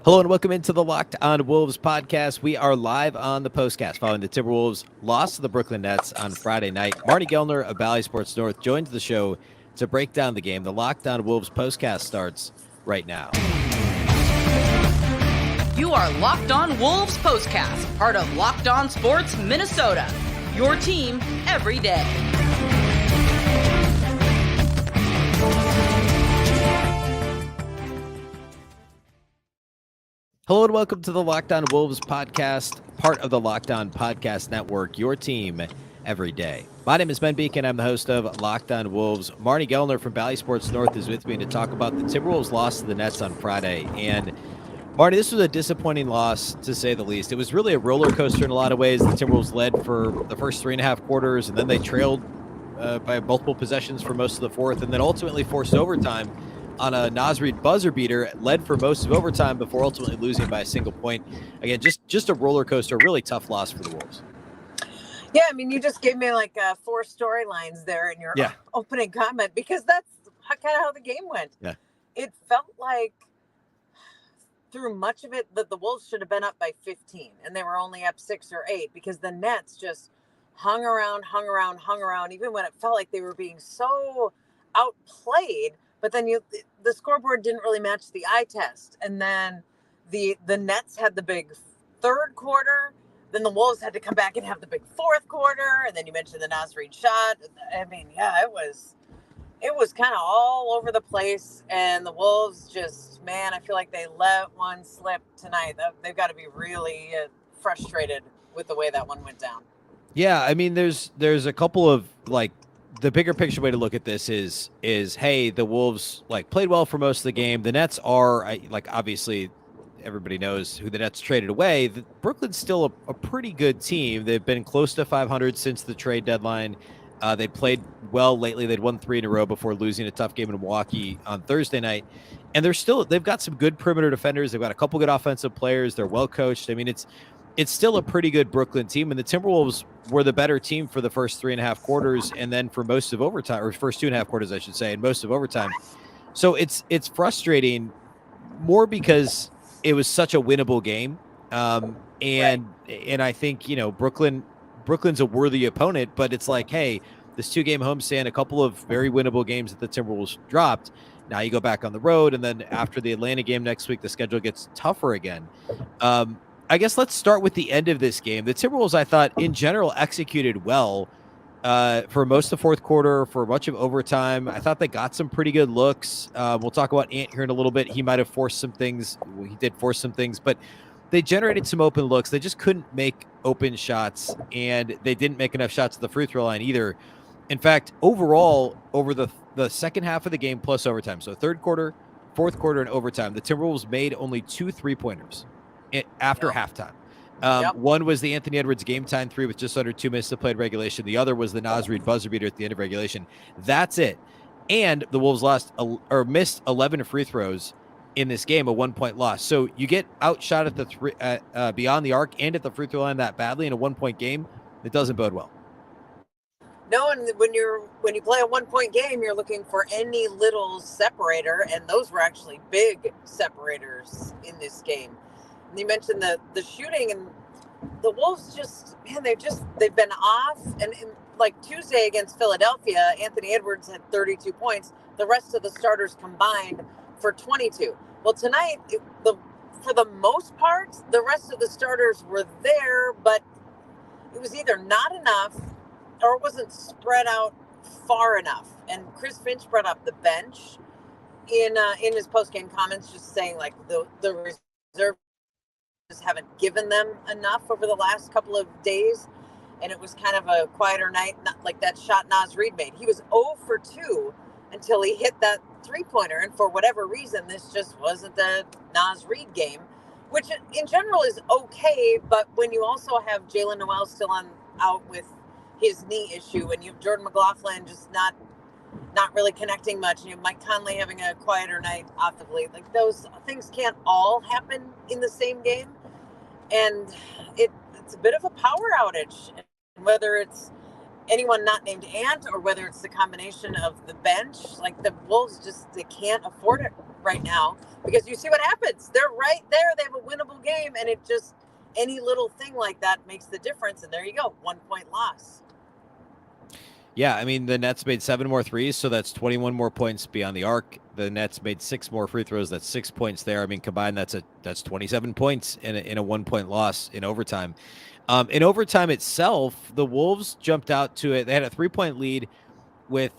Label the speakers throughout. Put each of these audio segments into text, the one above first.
Speaker 1: Hello and welcome into the Locked On Wolves podcast. We are live on the POSTCAST following the Timberwolves loss to the Brooklyn Nets on Friday night. Marney Gellner of Valley Sports North joins the show to break down the game. The Locked On Wolves postcast starts right now.
Speaker 2: You are Locked On Wolves postcast, part of Locked On Sports Minnesota. Your team every day.
Speaker 1: Hello and welcome to the Locked On Wolves podcast, part of the Locked On Podcast Network, your team every day. My name is Ben Beecken. I'm the host of Locked On Wolves. Marney Gellner from Valley Sports North is with me to talk about the Timberwolves' loss to the Nets on Friday. And Marty, this was a disappointing loss, to say the least. It was really a roller coaster in a lot of ways. The Timberwolves led for the first 3.5 quarters, and then they trailed by multiple possessions for most of the fourth, and then ultimately forced overtime on a Naz Reid buzzer beater, led for most of overtime before ultimately losing by a single point. Again, just a roller coaster, really tough loss for the Wolves.
Speaker 3: Yeah, I mean, you just gave me like 4 storylines there in your opening comment, because that's kind of how the game went.
Speaker 1: Yeah.
Speaker 3: It felt like through much of it that the Wolves should have been up by 15, and they were only up 6 or 8 because the Nets just hung around, even when it felt like they were being so outplayed. But then the scoreboard didn't really match the eye test. And then the Nets had the big third quarter. Then the Wolves had to come back and have the big fourth quarter. And then you mentioned the Naz Reid shot. I mean, yeah, it was kind of all over the place. And the Wolves just, man, I feel like they let one slip tonight. They've got to be really frustrated with the way that one went down.
Speaker 1: Yeah, I mean, there's a couple of, like, the bigger picture way to look at this is hey, the Wolves played well for most of the game. The Nets are obviously everybody knows who the Nets traded away. Brooklyn's still a pretty good team. They've been close to 500 since the trade deadline. They played well lately. They'd won 3 in a row before losing a tough game in Milwaukee on Thursday night. And they've got some good perimeter defenders. They've got a couple good offensive players. They're well coached. I mean, it's still a pretty good Brooklyn team, and the Timberwolves were the better team for the first 3.5 quarters, and then for most of overtime, or first 2.5 quarters, I should say, and most of overtime. So it's frustrating more because it was such a winnable game, and I think Brooklyn's a worthy opponent, but it's like, hey, this 2-game homestand, a couple of very winnable games that the Timberwolves dropped. Now you go back on the road, and then after the Atlanta game next week, the schedule gets tougher again. I guess let's start with the end of this game. The Timberwolves, I thought, in general, executed well for most of the fourth quarter, for much of overtime. I thought they got some pretty good looks. We'll talk about Ant here in a little bit. He might have forced some things. Well, he did force some things, but they generated some open looks. They just couldn't make open shots, and they didn't make enough shots at the free throw line either. In fact, overall, over the second half of the game plus overtime, so third quarter, fourth quarter, and overtime, the Timberwolves made only 2 3-pointers. After halftime. One was the Anthony Edwards game time 3 with just under 2 minutes to play in regulation. The other was the Naz Reid buzzer beater at the end of regulation. That's it. And the Wolves missed 11 free throws in this game, a 1-point loss. So you get outshot at the beyond the arc and at the free throw line that badly in a 1-point game. It doesn't bode well.
Speaker 3: No, and when you play a 1-point game, you're looking for any little separator, and those were actually big separators in this game. You mentioned the shooting, and the Wolves just, man, they've been off. And like Tuesday against Philadelphia, Anthony Edwards had 32 points. The rest of the starters combined for 22. Well, tonight, for the most part, the rest of the starters were there, but it was either not enough or it wasn't spread out far enough. And Chris Finch brought up the bench in his post-game comments, just saying like the reserve haven't given them enough over the last couple of days, and it was kind of a quieter night, not like that shot Naz Reid made. He was 0 for 2 until he hit that 3-pointer, and for whatever reason, this just wasn't the Naz Reid game, which in general is okay, but when you also have Jalen Noel still out with his knee issue, and you have Jordan McLaughlin just not really connecting much, and you have Mike Conley having a quieter night offensively, like those things can't all happen in the same game. And it's a bit of a power outage, and whether it's anyone not named Ant or whether it's the combination of the bench, like the Wolves they can't afford it right now, because you see what happens. They're right there. They have a winnable game, and it just, any little thing like that makes the difference. And there you go, 1 point loss.
Speaker 1: Yeah, I mean, the Nets made 7 more threes, so that's 21 more points beyond the arc. The Nets made 6 more free throws. That's 6 points there. I mean, combined, that's 27 points in a 1 point loss in overtime. In overtime itself, the Wolves jumped out to it. They had a 3-point lead with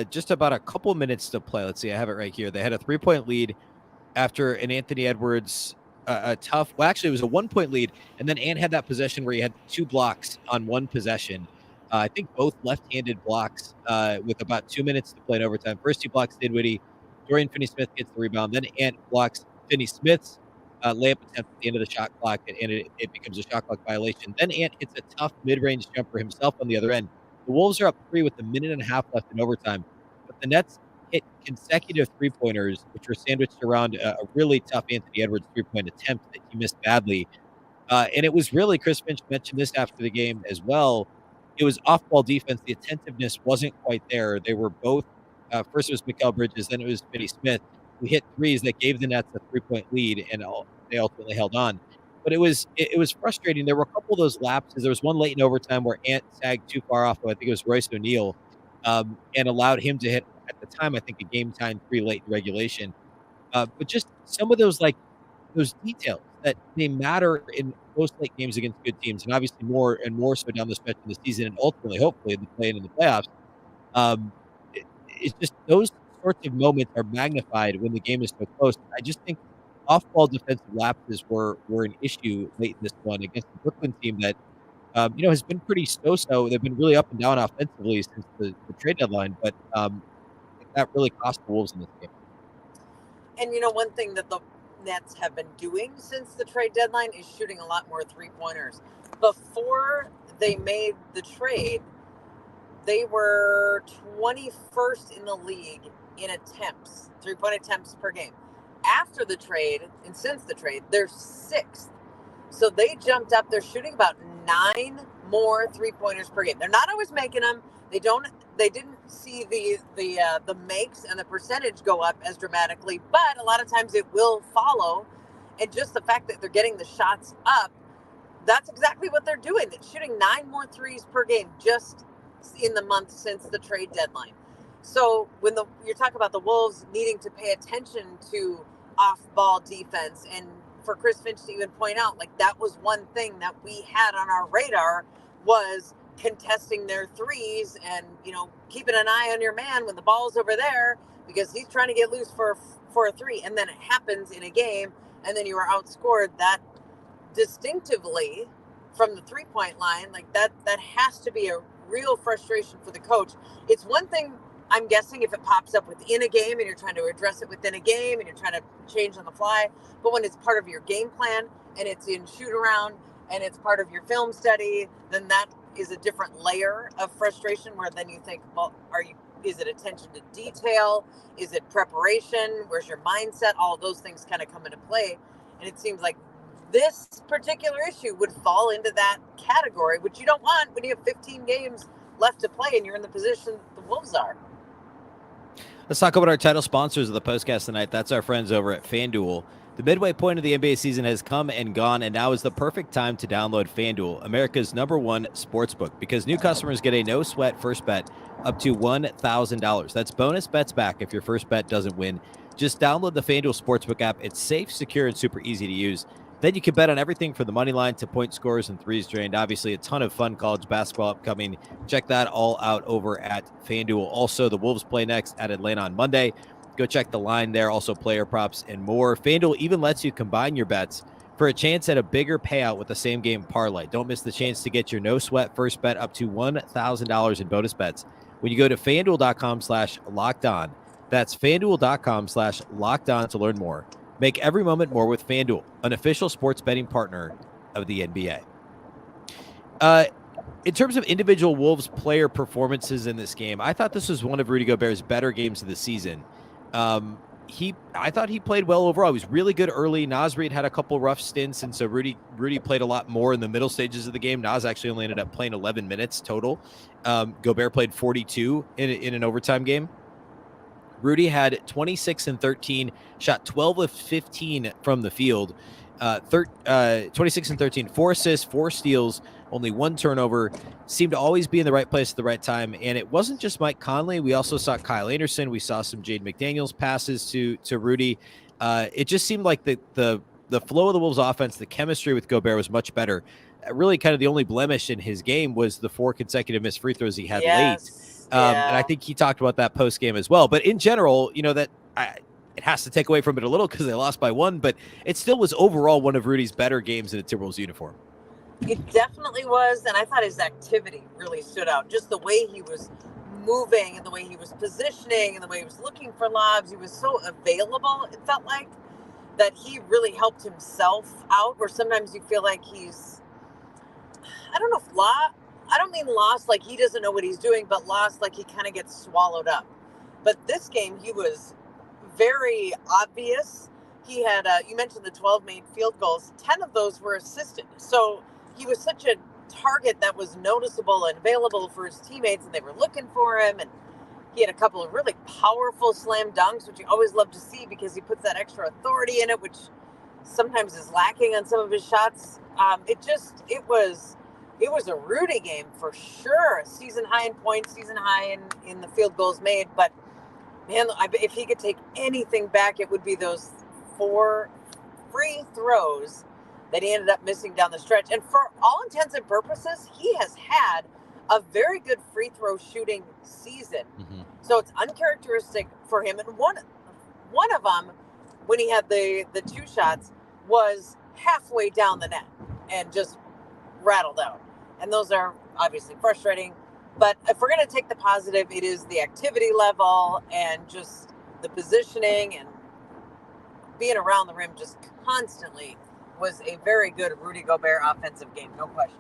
Speaker 1: just about a couple minutes to play. Let's see, I have it right here. They had a 3-point lead after an Anthony Edwards, well, actually, it was a 1-point lead, and then Ant had that possession where he had 2 blocks on one possession. I think both left-handed blocks with about 2 minutes to play in overtime. First 2 blocks, Dinwiddie. Dorian Finney-Smith gets the rebound. Then Ant blocks Finney-Smith's layup attempt at the end of the shot clock, and it becomes a shot clock violation. Then Ant hits a tough mid-range jumper himself on the other end. The Wolves are up 3 with a minute and a half left in overtime, but the Nets hit consecutive three-pointers, which were sandwiched around a really tough Anthony Edwards three-point attempt that he missed badly. And it was really, Chris Finch mentioned this after the game as well, it was off-ball defense. The attentiveness wasn't quite there. They were both, first it was Mikal Bridges, then it was Finney-Smith, who hit threes that gave the Nets a 3-point lead, and they ultimately held on. But it was frustrating. There were a couple of those lapses. There was one late in overtime where Ant sagged too far off, I think it was Royce O'Neal, and allowed him to hit, at the time, I think, a game-time 3 late in regulation. But just some of those, like, those details that they matter in close late games against good teams, and obviously more and more so down the stretch of the season, and ultimately, hopefully, the play in the playoffs. It's just those sorts of moments are magnified when the game is so close. I just think off-ball defensive lapses were an issue late in this one against the Brooklyn team that has been pretty so-so. They've been really up and down offensively since the trade deadline, but that really cost the Wolves in this game.
Speaker 3: And one thing that the Nets have been doing since the trade deadline is shooting a lot more three-pointers. Before they made the trade, they were 21st in the league in attempts, three-point attempts per game. After the trade, and since the trade, they're 6th. So they jumped up. They're shooting about 9 more three-pointers per game. They're not always making them. They didn't see the makes and the percentage go up as dramatically, but a lot of times it will follow. And just the fact that they're getting the shots up, that's exactly what they're doing. They're shooting 9 more threes per game just in the month since the trade deadline. So when you're talking about the Wolves needing to pay attention to off-ball defense, and for Chris Finch to even point out, like, that was one thing that we had on our radar was contesting their threes and, keeping an eye on your man when the ball's over there because he's trying to get loose for a three. And then it happens in a game, and then you are outscored that distinctively from the 3-point line. Like, that has to be a real frustration for the coach. It's one thing, I'm guessing, if it pops up within a game and you're trying to address it within a game and you're trying to change on the fly, but when it's part of your game plan and it's in shoot around and it's part of your film study, then that is a different layer of frustration where then you think, well, is it attention to detail? Is it preparation? Where's your mindset? All of those things kind of come into play. And it seems like this particular issue would fall into that category, which you don't want when you have 15 games left to play and you're in the position the Wolves are.
Speaker 1: Let's talk about our title sponsors of the postcast tonight. That's our friends over at FanDuel. The midway point of the NBA season has come and gone, and now is the perfect time to download FanDuel, America's #1 sportsbook, because new customers get a no-sweat first bet up to $1,000. That's bonus bets back if your first bet doesn't win. Just download the FanDuel Sportsbook app. It's safe, secure, and super easy to use. Then you can bet on everything from the money line to point scores and threes drained. Obviously, a ton of fun college basketball upcoming. Check that all out over at FanDuel. Also, the Wolves play next at Atlanta on Monday. Go check the line there. Also, player props and more. FanDuel even lets you combine your bets for a chance at a bigger payout with the same game parlay. Don't miss the chance to get your no-sweat first bet up to $1,000 in bonus bets when you go to FanDuel.com/lockedon. That's FanDuel.com/lockedon to learn more. Make every moment more with FanDuel, an official sports betting partner of the NBA. In terms of individual Wolves player performances in this game, I thought this was one of Rudy Gobert's better games of the season. I thought he played well overall. He was really good early. Naz Reid had a couple rough stints, and so Rudy played a lot more in the middle stages of the game. Naz actually only ended up playing 11 minutes total. Gobert played 42 in an overtime game. Rudy had 26 and 13, shot 12 of 15 from the field, 26 and 13, 4 assists, 4 steals, only 1 turnover, seemed to always be in the right place at the right time. And it wasn't just Mike Conley. We also saw Kyle Anderson. We saw some Jaden McDaniels passes to Rudy. It just seemed like the flow of the Wolves offense, the chemistry with Gobert was much better. Really kind of the only blemish in his game was the 4 consecutive missed free throws he had late. And I think he talked about that post game as well. But in general, it has to take away from it a little because they lost by 1, but it still was overall one of Rudy's better games in a Timberwolves uniform.
Speaker 3: It definitely was, and I thought his activity really stood out. Just the way he was moving and the way he was positioning and the way he was looking for lobs. He was so available, it felt like, that he really helped himself out, where sometimes you feel like he's, I don't know if I don't mean lost like he doesn't know what he's doing, but lost like he kind of gets swallowed up. But this game, he was very obvious. He had, you mentioned the 12 made field goals. 10 of those were assisted. So he was such a target that was noticeable and available for his teammates, and they were looking for him. And he had a couple of really powerful slam dunks, which you always love to see because he puts that extra authority in it, which sometimes is lacking on some of his shots. It was a Rudy game for sure. Season high in points, season high in the field goals made. But man, if he could take anything back, it would be those 4 free throws that he ended up missing down the stretch. And for all intents and purposes, he has had a very good free throw shooting season. Mm-hmm. So it's uncharacteristic for him. And one of them, when he had the 2 shots, was halfway down the net and just rattled out. And those are obviously frustrating. But if we're going to take the positive, it is the activity level and just the positioning and being around the rim just constantly was a very good Rudy Gobert offensive game, no question.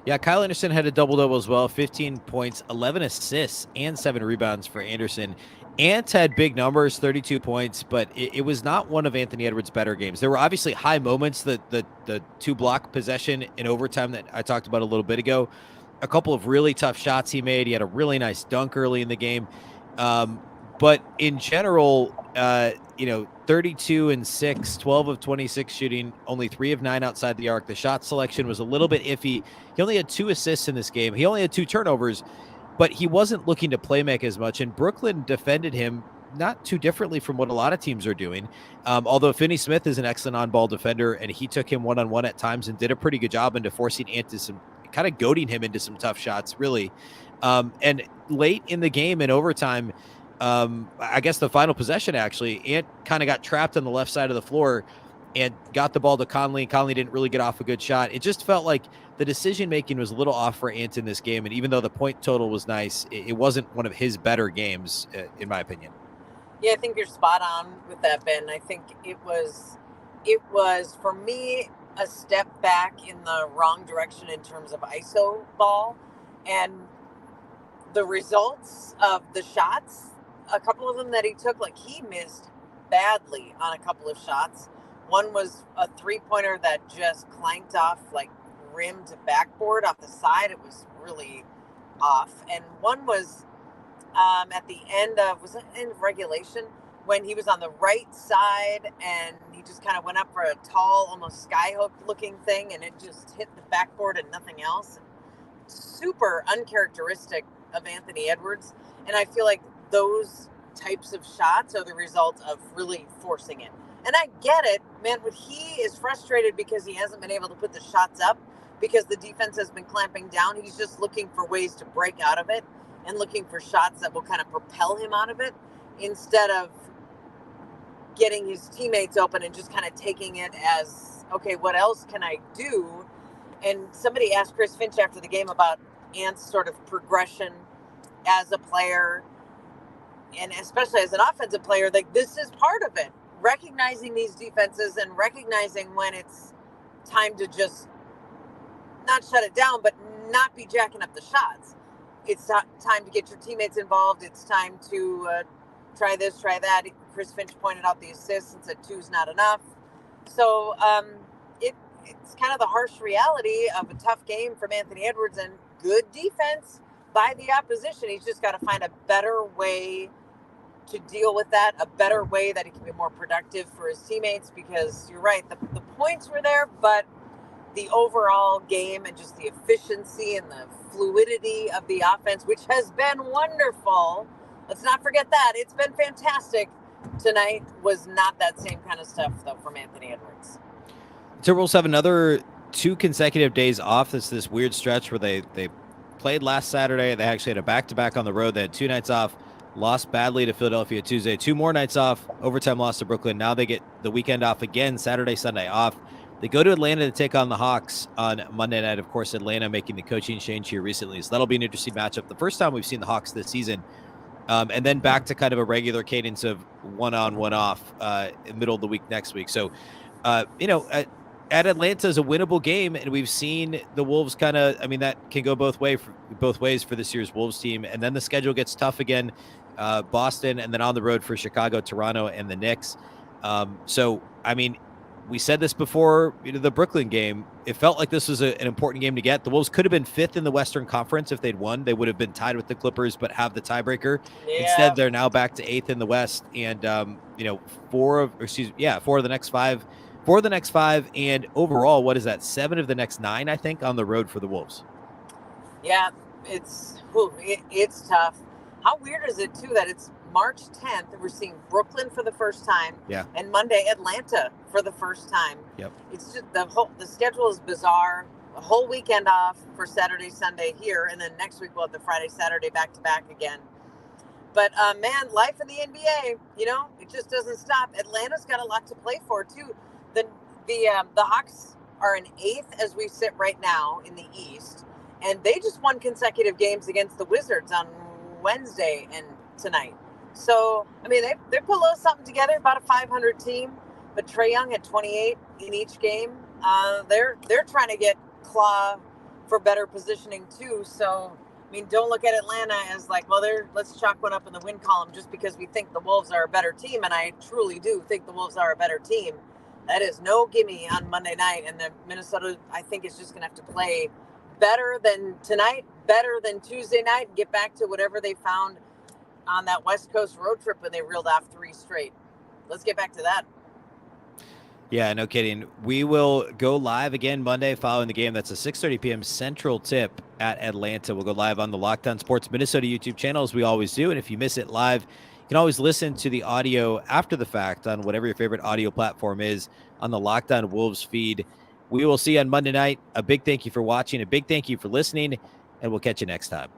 Speaker 1: Yeah, Kyle Anderson had a double-double as well, 15 points, 11 assists, and 7 rebounds for Anderson. Ant had big numbers, 32 points, but it was not one of Anthony Edwards' better games. There were obviously high moments, the 2-block possession in overtime that I talked about a little bit ago. A couple of really tough shots he made. He had a really nice dunk early in the game. But in general, 32 and 6, 12 of 26 shooting, only 3 of 9 outside the arc. The shot selection was a little bit iffy. He only had 2 assists in this game. He only had 2 turnovers, but he wasn't looking to play make as much. And Brooklyn defended him not too differently from what a lot of teams are doing. Although Finney Smith is an excellent on-ball defender, and he took him one-on-one at times and did a pretty good job into forcing Ant to some, kind of goading him into some tough shots, really. And late in the game in overtime, I guess the final possession, actually, Ant kind of got trapped on the left side of the floor and got the ball to Conley. Conley didn't really get off a good shot. It just felt like the decision-making was a little off for Ant in this game. And even though the point total was nice, it wasn't one of his better games, in my opinion.
Speaker 3: Yeah, I think you're spot on with that, Ben. I think it was for me a step back in the wrong direction in terms of ISO ball, and the results of the shots, a couple of them that he took, like he missed badly on a couple of shots. One was a 3-pointer that just clanked off like rim to backboard off the side. It was really off. And one was at the end of regulation when he was on the right side and he just kind of went up for a tall, almost skyhook looking thing, and it just hit the backboard and nothing else. Super uncharacteristic of Anthony Edwards. And I feel like those types of shots are the result of really forcing it. And I get it, man, but he is frustrated because he hasn't been able to put the shots up because the defense has been clamping down. He's just looking for ways to break out of it and looking for shots that will kind of propel him out of it instead of getting his teammates open and just kind of taking it as, okay, what else can I do? And somebody asked Chris Finch after the game about Ant's sort of progression as a player, and especially as an offensive player. Like, this is part of it, recognizing these defenses and recognizing when it's time to just not shut it down, but not be jacking up the shots. It's time to get your teammates involved. It's time to try this, try that. Chris Finch pointed out the assists and said 2's not enough. So it's kind of the harsh reality of a tough game from Anthony Edwards and good defense by the opposition. He's just got to find a better way to deal with that, a better way that he can be more productive for his teammates, because you're right, the points were there, but the overall game and just the efficiency and the fluidity of the offense, which has been wonderful. Let's not forget that. It's been fantastic. Tonight was not that same kind of stuff, though, from Anthony Edwards.
Speaker 1: Timberwolves have another 2 consecutive days off. It's this weird stretch where they played last Saturday. They actually had a back-to-back on the road. They had 2 nights off, lost badly to Philadelphia Tuesday, 2 more nights off, overtime loss to Brooklyn. Now they get the weekend off again, Saturday, Sunday off. They go to Atlanta to take on the Hawks on Monday night. Of course, Atlanta making the coaching change here recently. So that'll be an interesting matchup. The first time we've seen the Hawks this season. And then back to kind of a regular cadence of one on, one off in the middle of the week next week. So, at Atlanta is a winnable game, and we've seen the Wolves kind of, that can go both ways for this year's Wolves team. And then the schedule gets tough again, Boston, and then on the road for Chicago, Toronto, and the Knicks. We said this before, the Brooklyn game. It felt like this was an important game to get. The Wolves could have been 5th in the Western Conference if they'd won. They would have been tied with the Clippers, but have the tiebreaker. Yeah. Instead, they're now back to 8th in the West, and 4 of the next 5. 4 of the next 5, and overall, what is that? 7 of the next 9, I think, on the road for the Wolves.
Speaker 3: Yeah, it's tough. How weird is it too that it's March 10th, and we're seeing Brooklyn for the first time.
Speaker 1: Yeah.
Speaker 3: And Monday, Atlanta for the first time.
Speaker 1: Yep.
Speaker 3: It's just the schedule is bizarre. A whole weekend off for Saturday, Sunday here, and then next week we'll have the Friday, Saturday back-to-back again. But, man, life in the NBA, it just doesn't stop. Atlanta's got a lot to play for, too. The Hawks are in 8th as we sit right now in the East, and they just won consecutive games against the Wizards on Wednesday and tonight. So, they put a little something together, about a 500 team, but Trae Young had 28 in each game. They're trying to get claw for better positioning too. So, don't look at Atlanta as like, well, let's chalk one up in the win column just because we think the Wolves are a better team, and I truly do think the Wolves are a better team. That is no gimme on Monday night, and the Minnesota, I think, is just going to have to play better than tonight, better than Tuesday night, and get back to whatever they found on that West Coast road trip when they reeled off 3 straight. Let's get back to that.
Speaker 1: Yeah, no kidding. We will go live again Monday following the game. That's a 6:30 p.m. Central tip at Atlanta. We'll go live on the Locked On Sports Minnesota YouTube channel, as we always do. And if you miss it live, you can always listen to the audio after the fact on whatever your favorite audio platform is on the Locked On Wolves feed. We will see you on Monday night. A big thank you for watching. A big thank you for listening, and we'll catch you next time.